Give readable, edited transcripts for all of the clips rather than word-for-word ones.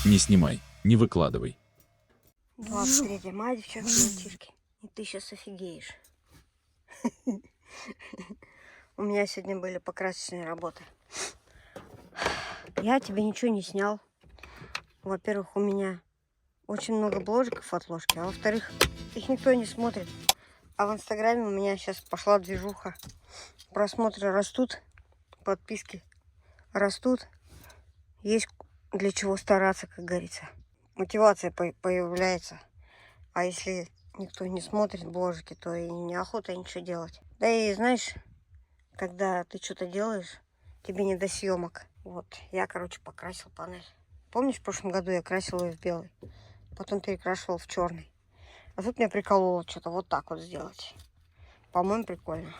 Не снимай, не выкладывай. 23 мая, девчонки, мальчишки. И ты сейчас офигеешь. У меня сегодня были покрасочные работы. Я тебе ничего не снял. Во-первых, у меня очень много бложиков от ложки, а во-вторых, их никто не смотрит. А в Инстаграме у меня сейчас пошла движуха. Просмотры растут, подписки растут. Есть для чего стараться, как говорится. Мотивация появляется. А если никто не смотрит бложики, то и неохота ничего делать. Да и знаешь, когда ты что-то делаешь, тебе не до съемок. Вот, я, короче, покрасил панель. Помнишь, в прошлом году я красила ее в белый, потом перекрашивал в черный. А тут меня прикололо что-то вот так вот сделать. По-моему, прикольно.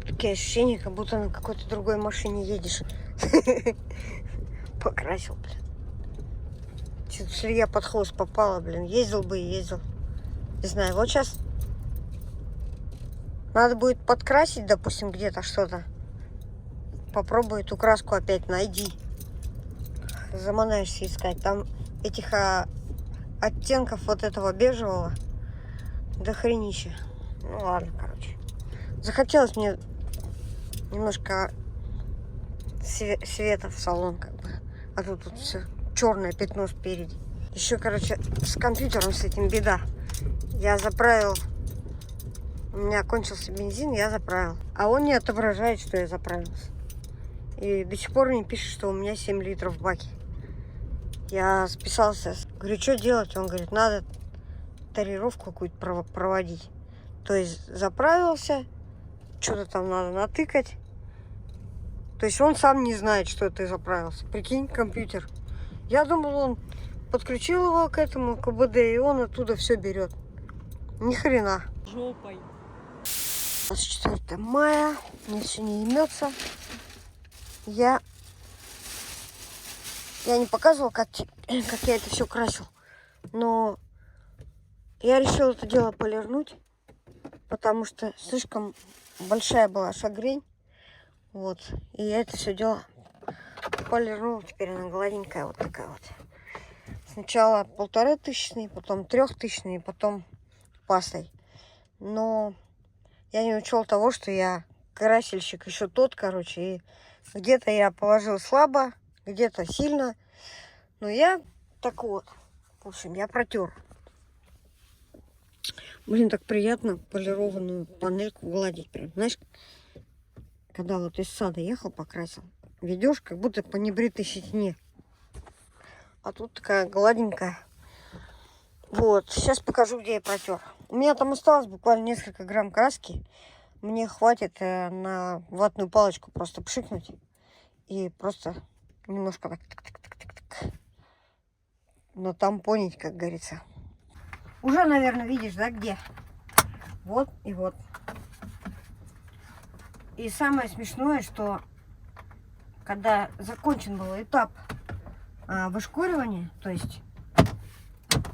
Такие ощущения, как будто на какой-то другой машине едешь. Покрасил, блин. Что-то я под хвост попала, блин. Ездил бы и ездил. Не знаю, вот сейчас надо будет подкрасить, допустим, где-то что-то. Попробуй эту краску опять найди. Заманаешься искать. Там этих оттенков вот этого бежевого до хренища. Ну ладно, короче. Захотелось мне немножко света в салон, как бы. А тут все черное пятно спереди. Еще, короче, с компьютером с этим беда. Я заправил. У меня кончился бензин, я заправил. А он не отображает, что я заправился. И до сих пор не пишет, что у меня 7 литров в баке. Я списался. Говорю, что делать? Он говорит, надо тарировку какую-то проводить. То есть заправился, что-то там надо натыкать. То есть он сам не знает, что ты заправился. Прикинь, компьютер. Я думал, он подключил его к этому КБД, и он оттуда все берет. Ни хрена. Жопой. 24 мая. Мне все не имется. Я не показывала, как я это все красил. Но я решила это дело полирнуть. Потому что слишком большая была шагрень. Вот. И я это все дело полирнула. Теперь она гладенькая вот такая вот. Сначала 1500, потом 3000, потом пастой. Но я не учел того, что я красильщик еще тот, короче. И где-то я положил слабо, где-то сильно. Но я так вот. В общем, я протер. Блин, так приятно полированную панельку гладить. Прям, знаешь, когда вот из сада ехал, покрасил. Ведешь, как будто по небритой щетине. А тут такая гладенькая. Вот, сейчас покажу, где я протер. У меня там осталось буквально несколько грамм краски. Мне хватит на ватную палочку просто пшикнуть. И просто немножко так натампонить, как говорится. Уже, наверное, видишь, да, где? Вот и вот. И самое смешное, что когда закончен был этап вышкуривания, то есть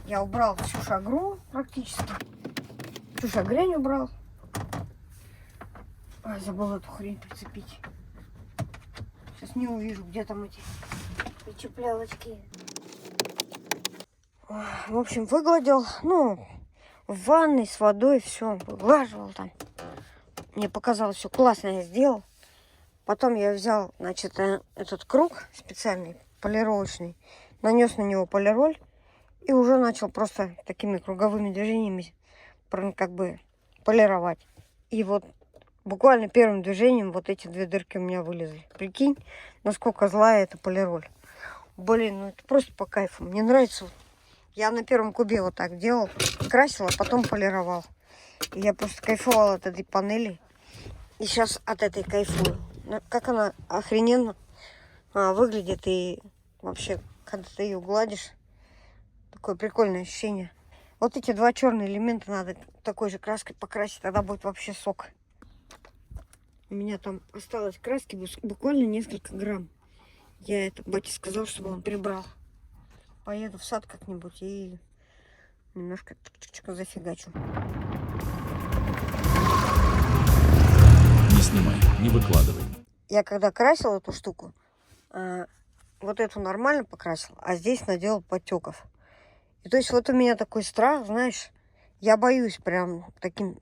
я убрал всю шагру практически, всю шагрень убрал. Ой, забыла эту хрень прицепить. Сейчас не увижу, где там эти причеплялочки. В общем, выгладил, ну, в ванной с водой все, выглаживал там. Мне показалось, все классно я сделал. Потом я взял, значит, этот круг специальный, полировочный, нанес на него полироль и уже начал просто такими круговыми движениями как бы полировать. И вот буквально первым движением вот эти две дырки у меня вылезли. Прикинь, насколько злая эта полироль. Блин, ну это просто по кайфу. Мне нравится. Я на первом кубе вот так делал, красил, а потом полировал. И я просто кайфовала от этой панели. И сейчас от этой кайфую. Как она охрененно выглядит. И вообще, когда ты ее гладишь, такое прикольное ощущение. Вот эти два черные элемента надо такой же краской покрасить. Тогда будет вообще сок. У меня там осталось краски буквально несколько грамм. Я это батя сказал, чтобы он прибрал. Поеду в сад как-нибудь и немножко зафигачу. Не снимай. Не выкладывай. Я когда красил эту штуку, вот эту нормально покрасил, а здесь наделал потеков. И то есть вот у меня такой страх, знаешь, я боюсь прям таким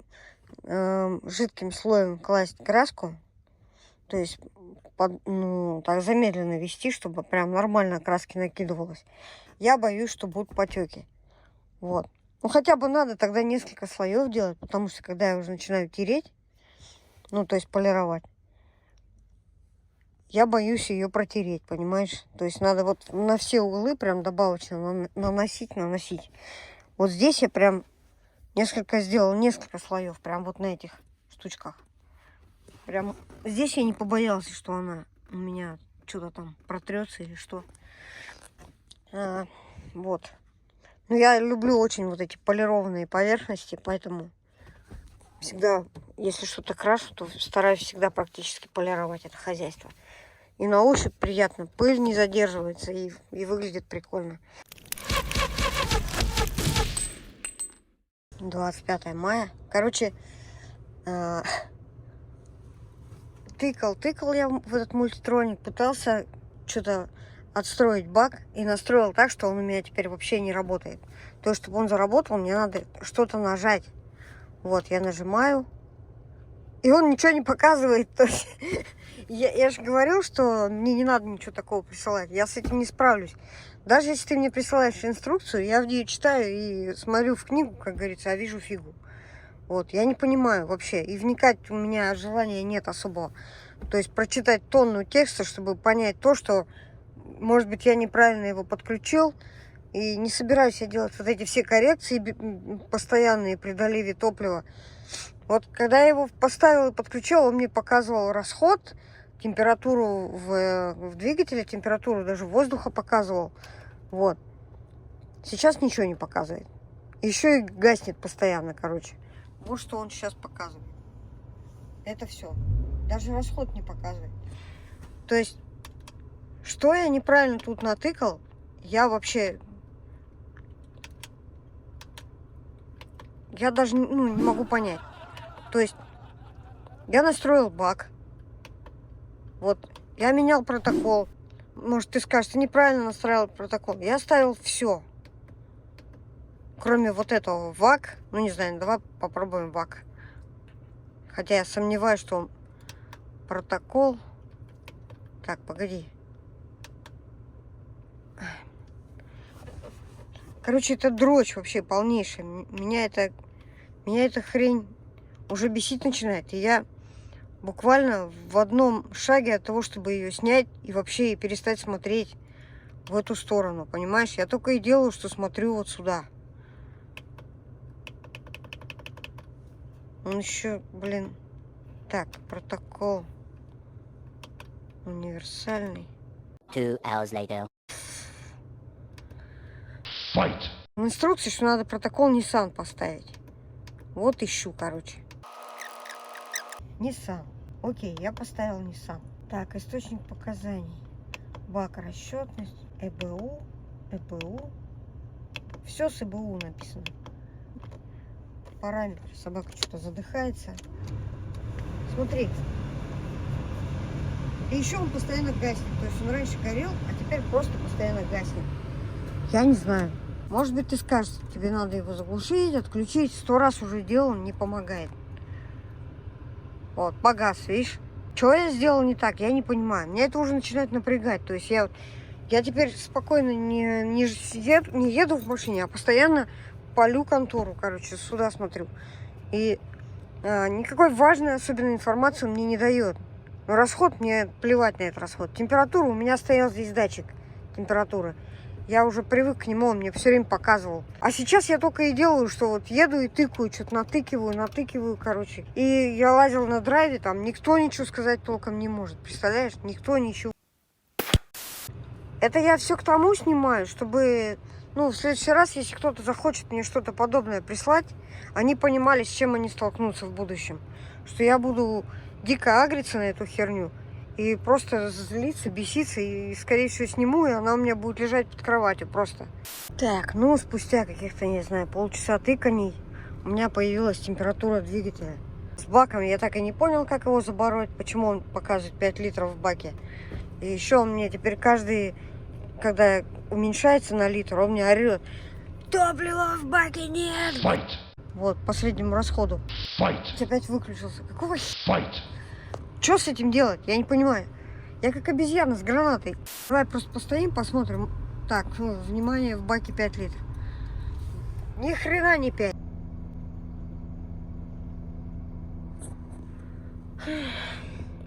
жидким слоем класть краску, то есть так замедленно вести, чтобы прям нормально краски накидывалось. Я боюсь, что будут потеки. Вот. Ну хотя бы надо тогда несколько слоев делать, потому что когда я уже начинаю тереть, ну то есть полировать, я боюсь ее протереть, понимаешь? То есть надо вот на все углы прям добавочно наносить. Вот здесь я прям сделал несколько слоев, прям вот на этих штучках. Прям здесь я не побоялся, что она у меня что-то там протрется или что. Вот. Но я люблю очень вот эти полированные поверхности, поэтому всегда, если что-то крашу, то стараюсь всегда практически полировать это хозяйство. И на ощупь приятно, пыль не задерживается и выглядит прикольно. 25 мая. Короче, тыкал я в этот мультитроник, пытался что-то отстроить баг и настроил так, что он у меня теперь вообще не работает. То есть, чтобы он заработал, мне надо что-то нажать. Вот, я нажимаю, и он ничего не показывает. То есть, я же говорил, что мне не надо ничего такого присылать. Я с этим не справлюсь. Даже если ты мне присылаешь инструкцию, я в нее читаю и смотрю в книгу, как говорится, а вижу фигу. Вот, я не понимаю вообще. И вникать у меня желания нет особого. То есть прочитать тонну текста, чтобы понять то, что, может быть, я неправильно его подключил. И не собираюсь я делать вот эти все коррекции постоянные при доливе топлива. Вот когда я его поставил и подключил, он мне показывал расход, температуру в двигателе, температуру даже воздуха показывал. Вот. Сейчас ничего не показывает. Еще и гаснет постоянно, короче. Вот что он сейчас показывает. Это все. Даже расход не показывает. То есть, что я неправильно тут натыкал, я вообще... Я даже не могу понять. То есть, я настроил баг. Вот, я менял протокол. Может, ты скажешь, ты неправильно настраивал протокол. Я ставил все. Кроме вот этого ВАК. Ну, не знаю, давай попробуем ВАК. Хотя я сомневаюсь, что он протокол... Так, погоди. Короче, это дрочь вообще полнейшая. Меня эта хрень уже бесить начинает. И я буквально в одном шаге от того, чтобы ее снять и вообще перестать смотреть в эту сторону. Понимаешь? Я только и делаю, что смотрю вот сюда. Он еще, блин... Так, протокол универсальный. 2 hours later. Fight. В инструкции, что надо протокол Nissan поставить. Вот ищу, короче. Nissan. Окей, я поставил Nissan. Так, источник показаний. Бак, расчетность, ЭБУ. Все с ЭБУ написано. Параметры. Собака что-то задыхается. Смотри. И еще он постоянно гаснет. То есть он раньше горел, а теперь просто постоянно гаснет. Я не знаю. Может быть, ты скажешь, тебе надо его заглушить, отключить. 100 раз уже делал, не помогает. Вот, погас, видишь? Что я сделал не так, я не понимаю. Меня это уже начинает напрягать. То есть я теперь спокойно не еду в машине, а постоянно палю контору, короче, сюда смотрю. И никакой важной особенной информации он мне не дает. Но расход, мне плевать на этот расход. Температура, у меня стоял здесь датчик температуры. Я уже привык к нему, он мне все время показывал. А сейчас я только и делаю, что вот еду и тыкаю, что-то натыкиваю, короче. И я лазил на драйве, там никто ничего сказать толком не может. Представляешь? Никто ничего. Это я все к тому снимаю, чтобы, в следующий раз, если кто-то захочет мне что-то подобное прислать, они понимали, с чем они столкнутся в будущем. Что я буду дико агриться на эту херню. И просто злиться, беситься, и, скорее всего, сниму, и она у меня будет лежать под кроватью просто. Так, спустя каких-то, не знаю, полчаса тыканий у меня появилась температура двигателя. С баком я так и не понял, как его забороть, почему он показывает 5 литров в баке. И еще он мне теперь каждый, когда уменьшается на литр, он мне орет: топлива в баке нет! Fight. Вот, последнему расходу. Fight. Опять выключился. Какого Fight. Что с этим делать? Я не понимаю. Я как обезьяна с гранатой. Давай просто постоим, посмотрим. Так, ну, внимание, в баке 5 литров. Ни хрена не 5.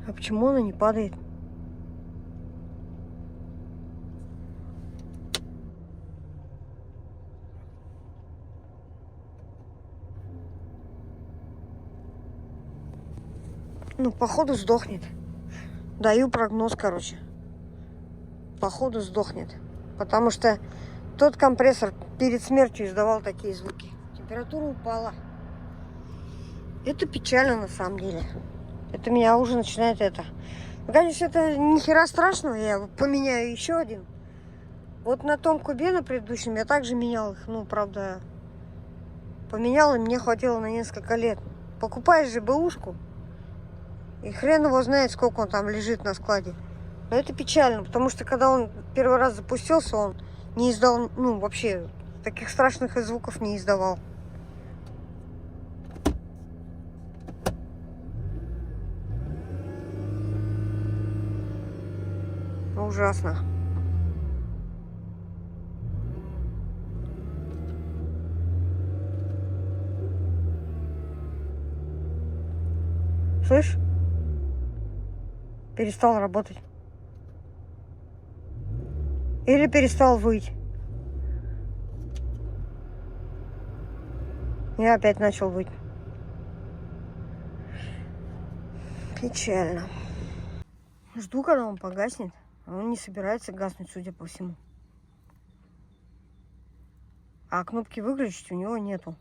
А почему она не падает? Ну, походу сдохнет. Даю прогноз, короче. Походу сдохнет. Потому что тот компрессор перед смертью издавал такие звуки. Температура упала. Это печально на самом деле. Это меня уже начинает это. Ну, конечно, это ни хера страшного. Я поменяю еще один. Вот на том кубе, на предыдущем, я также менял их. Ну, правда, поменял, и мне хватило на несколько лет. Покупаешь же бэушку, и хрен его знает, сколько он там лежит на складе. Но это печально, потому что когда он первый раз запустился, он не издал, ну, вообще, таких страшных звуков не издавал. Ужасно. Слышь? Перестал работать. Или перестал выть. Я опять начал выть. Печально. Жду, когда он погаснет. А он не собирается гаснуть, судя по всему. А кнопки выключить у него нету.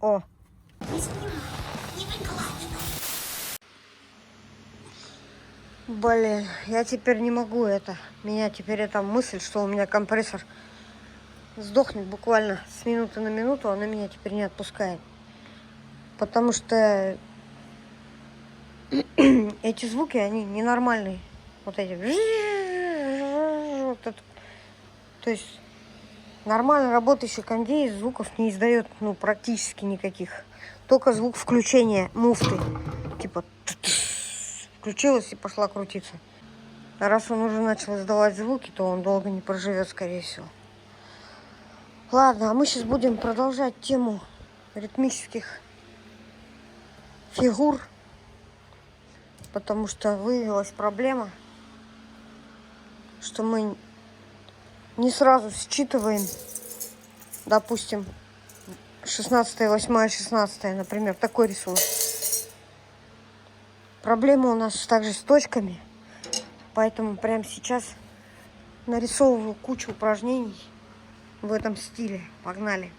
О! Блин, я теперь не могу это. Меня теперь эта мысль, что у меня компрессор сдохнет буквально с минуты на минуту, она меня теперь не отпускает. Потому что эти звуки, они ненормальные. Вот эти. Вот это. То есть нормально работающий кондей звуков не издает, ну, практически никаких. Только звук включения муфты. Типа включилась и пошла крутиться. А раз он уже начал издавать звуки, то он долго не проживет, скорее всего. Ладно, а мы сейчас будем продолжать тему ритмических фигур. Потому что выявилась проблема, что мы не сразу считываем, допустим, 16, 8, 16, например, такой рисунок. Проблема у нас также с точками, поэтому прямо сейчас нарисовываю кучу упражнений в этом стиле. Погнали!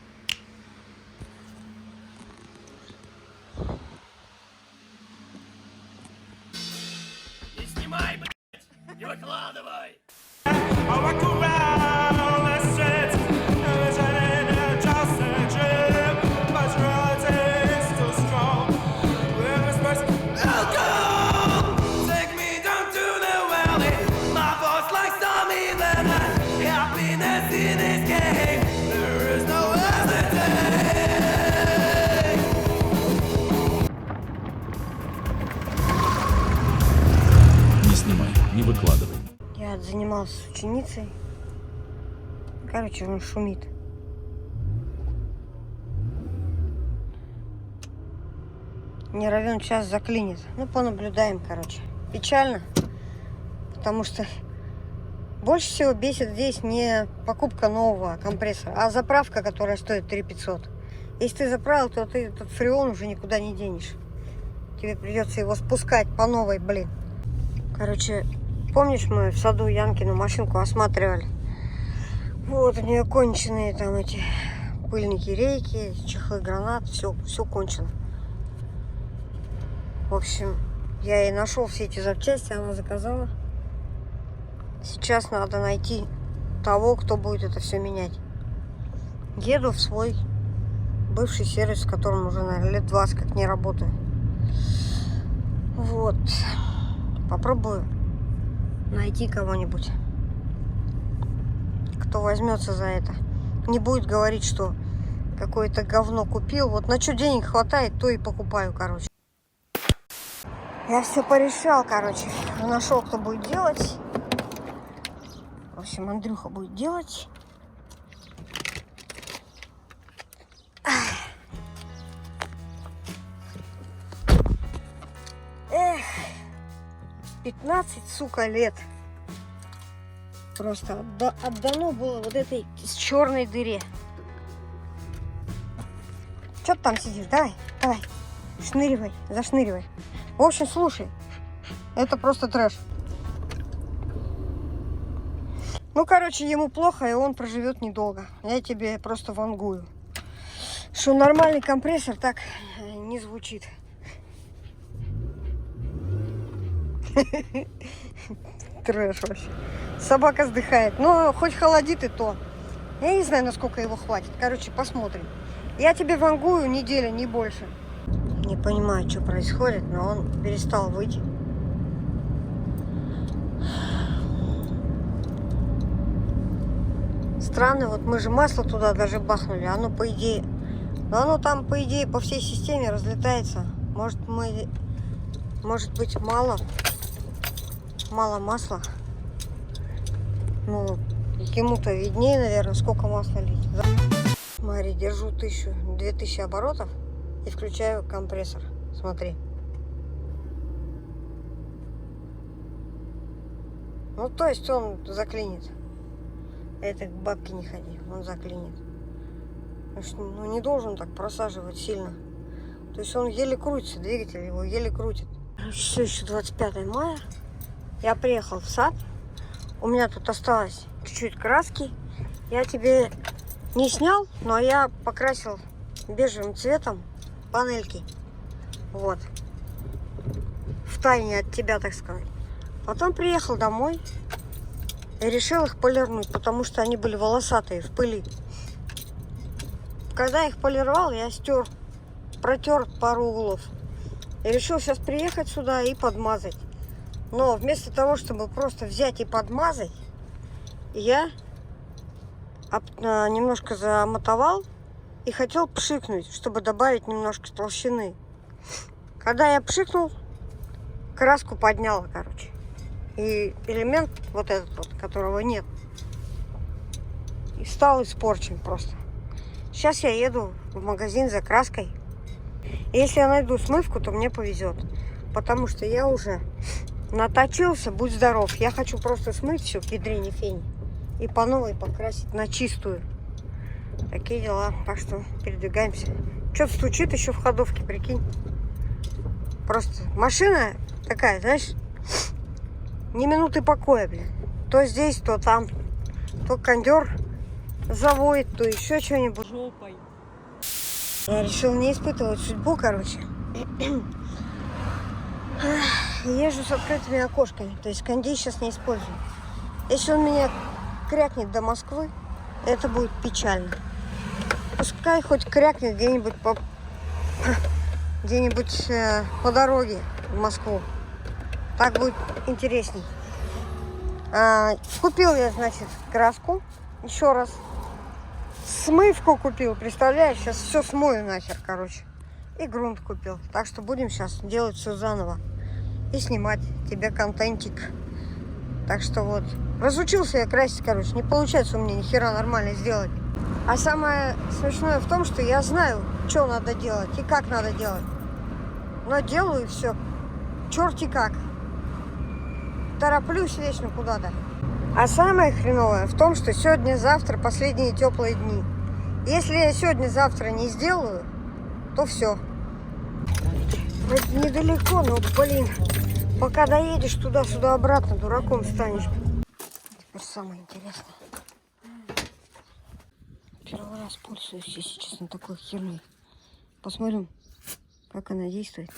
Не снимай, блядь! Не выкладывай! Не снимай, не выкладывай. Я занималась с ученицей. Короче, он шумит. Не равен час заклинит. Ну, понаблюдаем, короче. Печально, потому что больше всего бесит здесь не покупка нового компрессора, а заправка, которая стоит 3500. Если ты заправил, то ты этот фреон уже никуда не денешь. Тебе придется его спускать по новой, блин. Короче, помнишь, мы в саду Янкину машинку осматривали? Вот у нее конченые там эти пыльники, рейки, чехлы гранат, все кончено. В общем, я ей нашел все эти запчасти, она заказала. Сейчас надо найти того, кто будет это все менять. Еду в свой бывший сервис, в котором уже, наверное, лет 20 как не работаю. Вот. Попробую найти кого-нибудь, кто возьмется за это. Не будет говорить, что какое-то говно купил. Вот на что денег хватает, то и покупаю, короче. Я все порешал, короче. Нашел, кто будет делать. В общем, Андрюха будет делать. Эх, 15, сука, лет. Просто отдано было вот этой черной дыре. Че ты там сидишь? Давай, давай. Шныривай, зашныривай. В общем, слушай. Это просто трэш. Ну, короче, ему плохо, и он проживет недолго. Я тебе просто вангую, что нормальный компрессор так не звучит. Трэш вообще. Собака сдыхает. Но хоть холодит и то. Я не знаю, насколько его хватит. Короче, посмотрим. Я тебе вангую неделю, не больше. Не понимаю, что происходит, но он перестал выйти. Странно, вот мы же масло туда даже бахнули. Оно по идее... Но оно там, по идее, по всей системе разлетается. Может быть, мало масла. Ну, ему-то виднее, наверное, сколько масла лить. Смотри, держу 2000 оборотов и включаю компрессор. Смотри. Ну, то есть он заклинит. Это к бабке не ходи, он заклинит. Ну, не должен так просаживать сильно. То есть он еле крутится, двигатель его еле крутит. Все еще 25 мая. Я приехал в сад. У меня тут осталось чуть-чуть краски. Я тебе не снял, но я покрасил бежевым цветом панельки. Вот. Втайне от тебя, так сказать. Потом приехал домой и решил их полирнуть, потому что они были волосатые, в пыли. Когда их полировал, я протер пару углов. И решил сейчас приехать сюда и подмазать. Но вместо того, чтобы просто взять и подмазать, я немножко замотовал и хотел пшикнуть, чтобы добавить немножко толщины. Когда я пшикнул, краску подняла, короче. И элемент вот этот вот, которого нет, и стал испорчен просто. Сейчас я еду в магазин за краской. Если я найду смывку, то мне повезет. Потому что я уже наточился, будь здоров. Я хочу просто смыть все к ядрене фени и по новой покрасить на чистую. Такие дела. Так что передвигаемся. Что-то стучит еще в ходовке, прикинь. Просто машина такая, знаешь, ни минуты покоя, блин. То здесь, то там. То кондер заводит, то еще что-нибудь. Я решил не испытывать судьбу, короче. Езжу с открытыми окошками. То есть кондей сейчас не использую. Если он меня крякнет до Москвы, это будет печально. Пускай хоть крякнет где-нибудь по дороге в Москву. Так будет интересней. Купил я, значит, краску. Еще раз. Смывку купил, представляешь? Сейчас все смою нахер, короче. И грунт купил. Так что будем сейчас делать все заново. И снимать тебе контентик. Так что вот. Разучился я красить, короче. Не получается у меня ни хера нормально сделать. А самое смешное в том, что я знаю, что надо делать и как надо делать. Но делаю все черти как. Тороплюсь вечно куда-то. А самое хреновое в том, что сегодня-завтра последние теплые дни. Если я сегодня-завтра не сделаю, то все. Это недалеко, но, блин, пока доедешь туда-сюда обратно, дураком станешь. Теперь самое интересное. Первый раз пользуюсь сейчас на такой херней. Посмотрим, как она действует.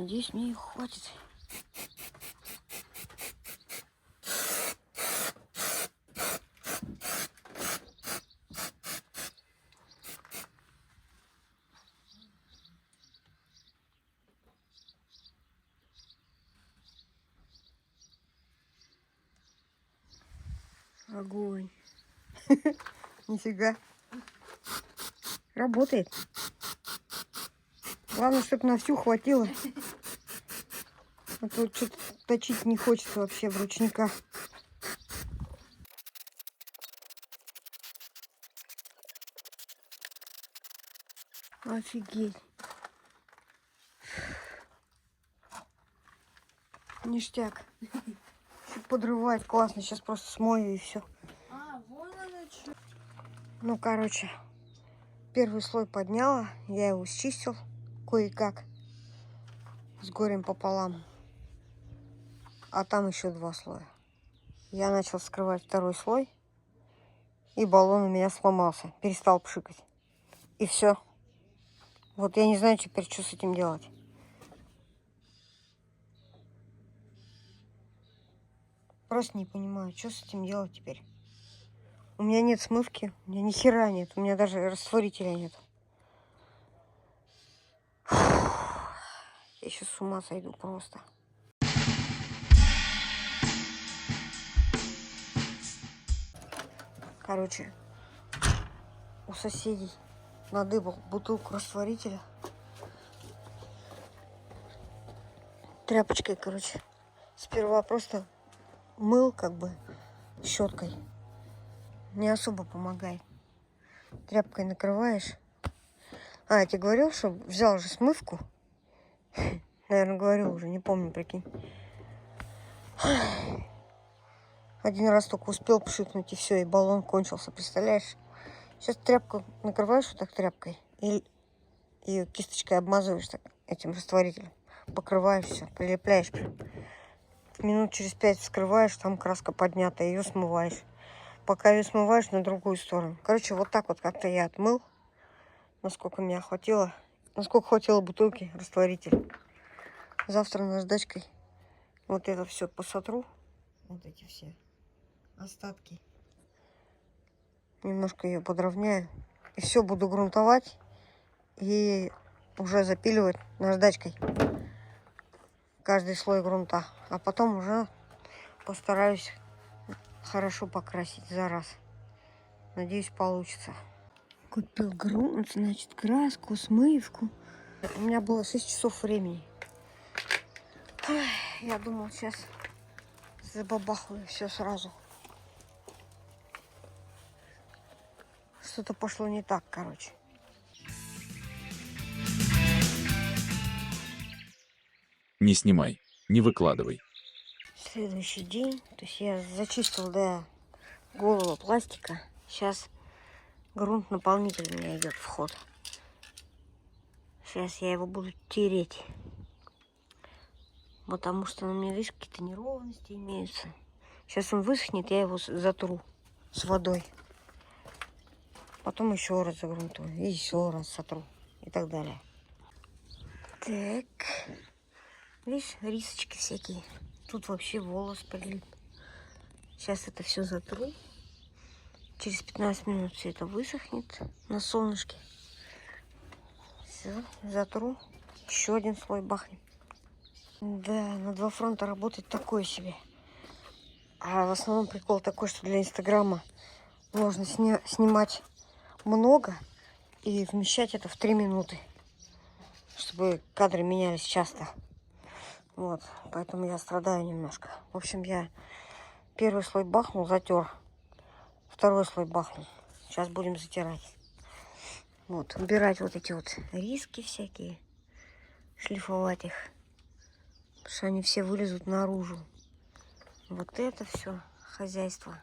Надеюсь, мне их хватит. Огонь. Нифига. Работает. Главное, чтобы на всю хватило. А то что-то точить не хочется вообще в ручника. Офигеть. Ништяк. Подрывает классно. Сейчас просто смою и все. Вон она что. Ну, короче, первый слой подняла. Я его счистил кое-как. С горем пополам. А там еще 2 слоя. Я начал вскрывать второй слой. И баллон у меня сломался. Перестал пшикать. И все. Вот я не знаю теперь, что с этим делать. Просто не понимаю, что с этим делать теперь. У меня нет смывки, у меня ни хера нет, у меня даже растворителя нет. Фух. Я сейчас с ума сойду просто. Короче, у соседей надыбал бутылку растворителя. Тряпочкой, короче. Сперва просто мыл как бы щеткой. Не особо помогает. Тряпкой накрываешь. А, я тебе говорил, что взял же смывку. Наверное, говорил уже, не помню, прикинь. Один раз только успел пшикнуть, и все, и баллон кончился, представляешь? Сейчас тряпку накрываешь вот так тряпкой, и ее кисточкой обмазываешь так, этим растворителем. Покрываешь все, прилепляешь. Минут через 5 вскрываешь, там краска поднята, ее смываешь. Пока ее смываешь, на другую сторону. Короче, вот так вот как-то я отмыл, насколько меня хватило. Насколько хватило бутылки растворителя. Завтра наждачкой вот это все посотру. Вот эти все остатки. Немножко ее подровняю. И все, буду грунтовать. И уже запиливать наждачкой. Каждый слой грунта. А потом уже постараюсь хорошо покрасить за раз. Надеюсь, получится. Купил грунт, значит, краску, смывку. У меня было 6 часов времени. Ой, я думал, сейчас забабахаю все сразу. Что-то пошло не так, короче. Не снимай, не выкладывай. Следующий день. То есть я зачистил до голого пластика. Сейчас грунт наполнитель у меня идет в ход. Сейчас я его буду тереть. Потому что на мне, видишь, какие-то неровности имеются. Сейчас он высохнет, я его затру с водой. Потом еще раз загрунтую. И еще раз сотру. И так далее. Так. Видишь, рисочки всякие. Тут вообще волос прилип. Сейчас это все затру. Через 15 минут все это высохнет на солнышке. Все, затру. Еще один слой бахнем. Да, на 2 фронта работать такое себе. А в основном прикол такой, что для Инстаграма можно снимать много и вмещать это в 3 минуты. Чтобы кадры менялись часто. Вот, поэтому я страдаю немножко. В общем, я первый слой бахнул, затер. Второй слой бахнул. Сейчас будем затирать. Вот, убирать вот эти вот риски всякие. Шлифовать их. Потому что они все вылезут наружу. Вот это все хозяйство.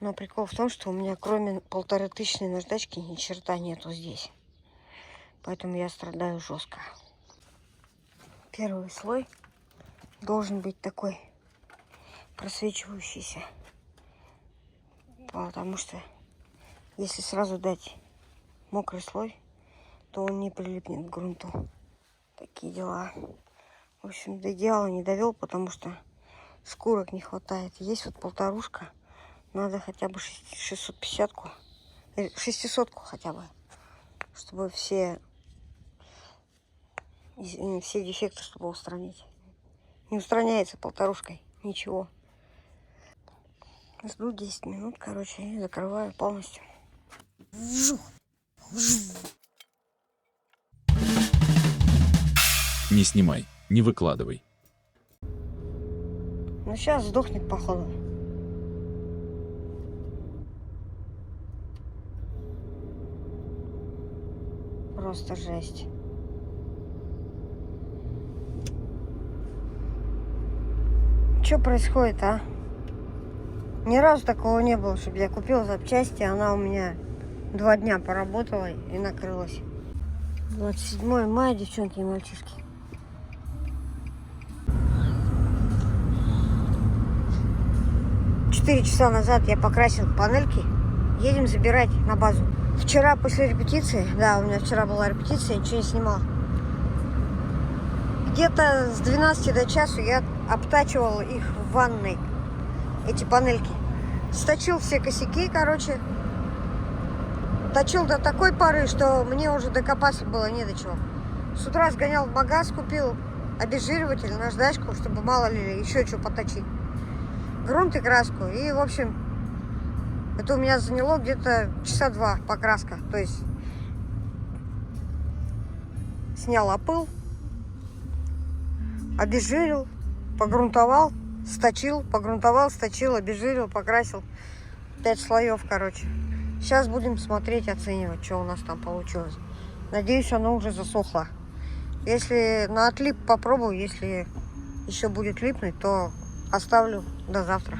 Но прикол в том, что у меня кроме 1500 наждачки ни черта нету здесь. Поэтому я страдаю жестко. Первый слой должен быть такой просвечивающийся. Потому что если сразу дать мокрый слой, то он не прилипнет к грунту. Такие дела. В общем, доделал, не довел, потому что шкурок не хватает. Есть вот полторушка. Надо хотя бы 650-ку. 600-ку хотя бы. Чтобы все дефекты, чтобы устранить. Не устраняется полторушкой. Ничего. Жду 10 минут, короче, и закрываю полностью. Не снимай, не выкладывай. Ну, сейчас сдохнет, походу. Просто жесть. Что происходит, а? Ни разу такого не было, чтобы я купила запчасти, она у меня 2 дня поработала и накрылась. 27 мая, девчонки и мальчишки. Четыре часа назад я покрасил панельки. Едем забирать на базу. Вчера после репетиции, да, у меня вчера была репетиция, я ничего не снимала. Где-то с 12 до часу я обтачивал их в ванной, эти панельки. Сточил все косяки, короче. Точил до такой поры, что мне уже докопаться было не до чего. С утра сгонял в магаз, купил обезжириватель, наждачку, чтобы мало ли еще что поточить. Грунт и краску. И, в общем, это у меня заняло где-то часа 2 покраска. То есть снял опыл, обезжирил, погрунтовал, сточил, погрунтовал, сточил, обезжирил, покрасил. 5 слоев, короче. Сейчас будем смотреть, оценивать, что у нас там получилось. Надеюсь, оно уже засохло. Если на отлип попробую, если еще будет липнуть, то оставлю до завтра.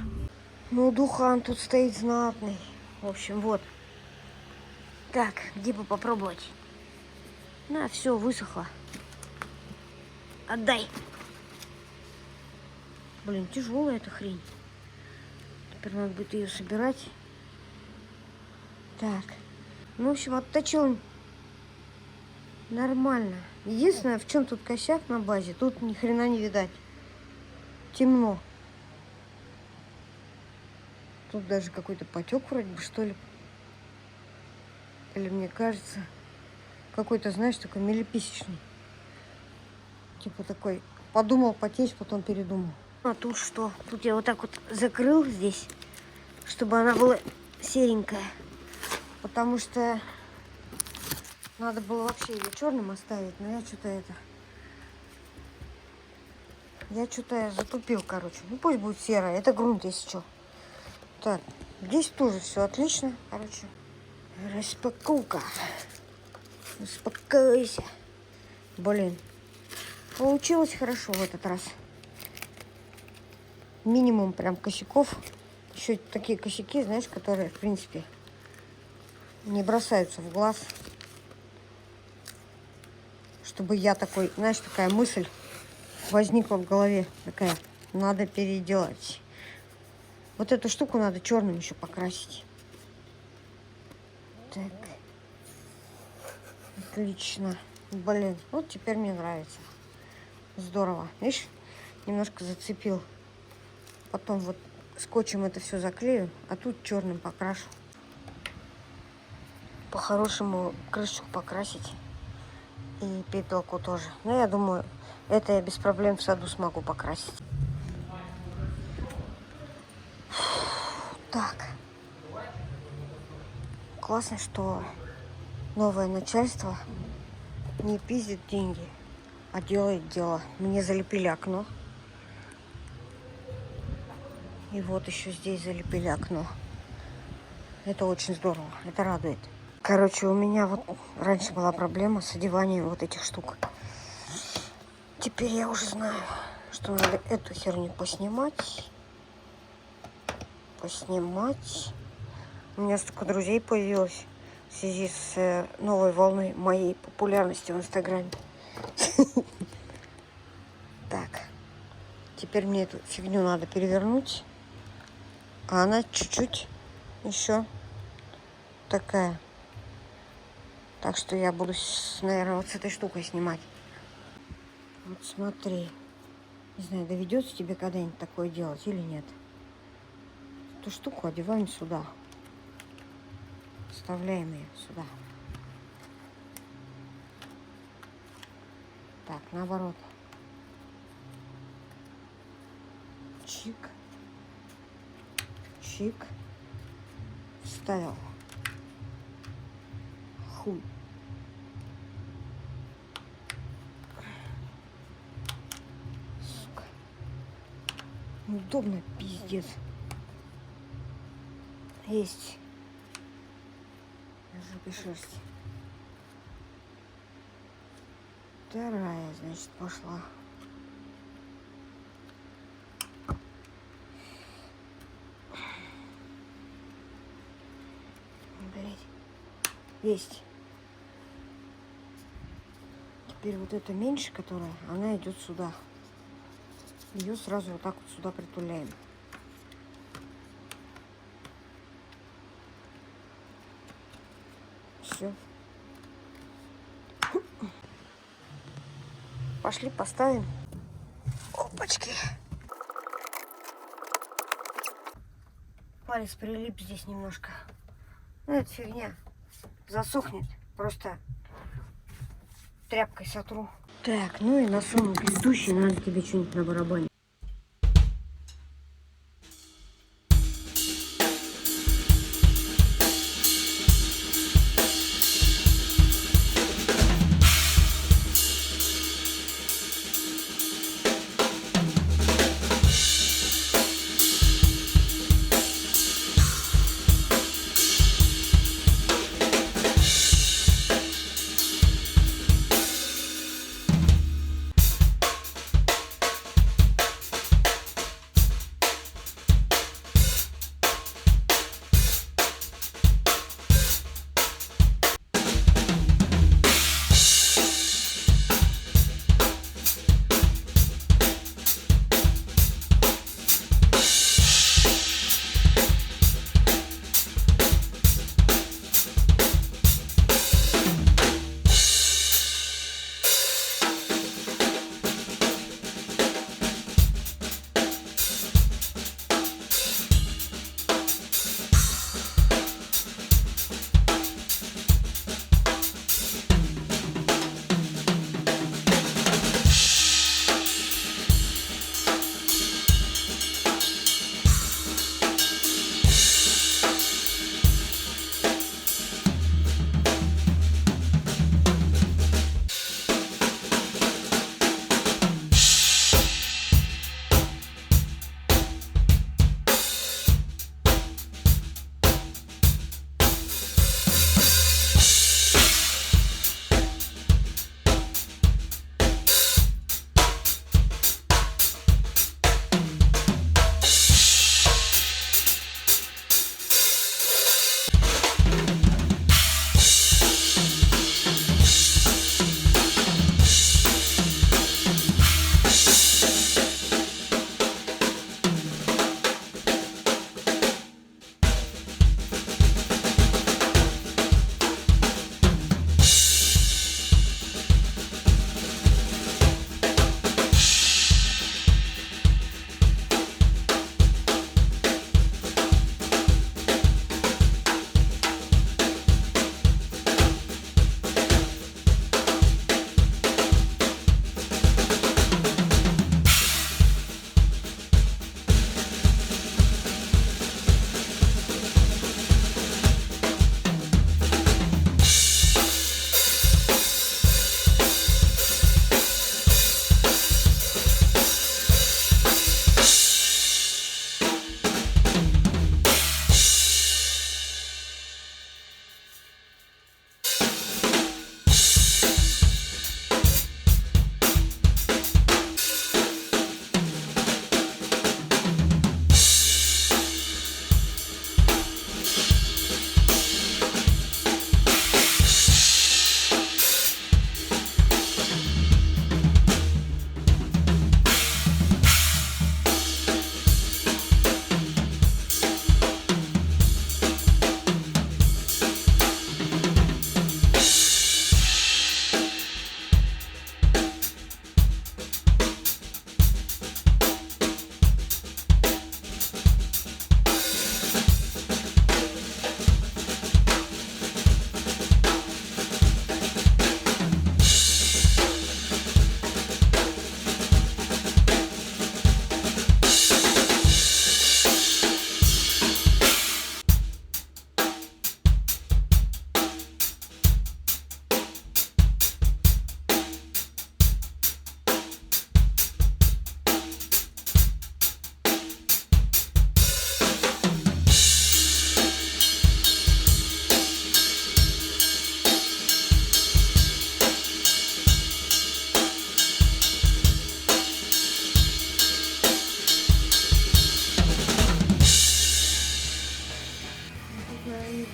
Ну, духан тут стоит знатный. В общем, вот. Так, где бы попробовать? На, все, высохло. Отдай. Блин, тяжелая эта хрень. Теперь надо будет ее собирать. Так. Ну, в общем, отточил нормально. Единственное, в чем тут косяк на базе, тут ни хрена не видать. Темно. Тут даже какой-то потек вроде бы, что ли. Или мне кажется, какой-то, знаешь, такой милиписечный. Типа такой, подумал потечь, потом передумал. А тут что? Тут я вот так вот закрыл здесь, чтобы она была серенькая. Потому что надо было вообще ее черным оставить, но я что-то затупил, короче. Ну пусть будет серая, это грунт, если что. Так, здесь тоже все отлично, короче. Распаковка. Успокойся. Блин, получилось хорошо в этот раз. Минимум прям косяков. Еще такие косяки, знаешь, которые, в принципе, не бросаются в глаз. Чтобы я такой, знаешь, такая мысль возникла в голове. Такая, надо переделать. Вот эту штуку надо черным еще покрасить. Так. Отлично. Блин, вот теперь мне нравится. Здорово. Видишь, немножко зацепил. Потом вот скотчем это все заклею, а тут черным покрашу. По-хорошему крышечку покрасить. И пепелку тоже. Но я думаю, это я без проблем в саду смогу покрасить. Так. Классно, что новое начальство не пиздит деньги, а делает дело. Мне залепили окно. И вот еще здесь залепили окно. Это очень здорово. Это радует. Короче, у меня вот раньше была проблема с одеванием вот этих штук. Теперь я уже знаю, что надо эту херню поснимать. У меня столько друзей появилось в связи с новой волной моей популярности в Инстаграме. Так. Теперь мне эту фигню надо перевернуть. А она чуть-чуть еще такая. Так что я буду, наверное, вот с этой штукой снимать. Вот смотри. Не знаю, доведется тебе когда-нибудь такое делать или нет. Эту штуку одеваем сюда. Вставляем ее сюда. Так, наоборот. Чик. Чик. Вставил. Хуй. Сука. Неудобно, пиздец. Есть. На жопе шерсти. Вторая, значит, пошла. Блять. Есть. Теперь вот эта меньше, которая, она идет сюда. Ее сразу вот так вот сюда притуляем. Все. Пошли поставим. Опачки. Палец прилип здесь немножко. Ну, это фигня. Засохнет. Просто тряпкой сотру. Так, ну и на сон грядущий надо тебе что-нибудь на барабане.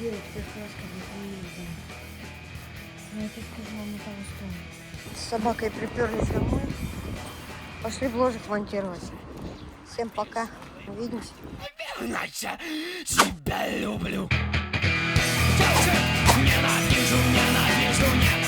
делать перекраска для. Я тебе скажу, вам того стоит. С собакой приперлись домой. Пошли бложек монтировать. Всем пока. Увидимся. Наша, тебя люблю. Ненавижу, ненавижу, ненавижу.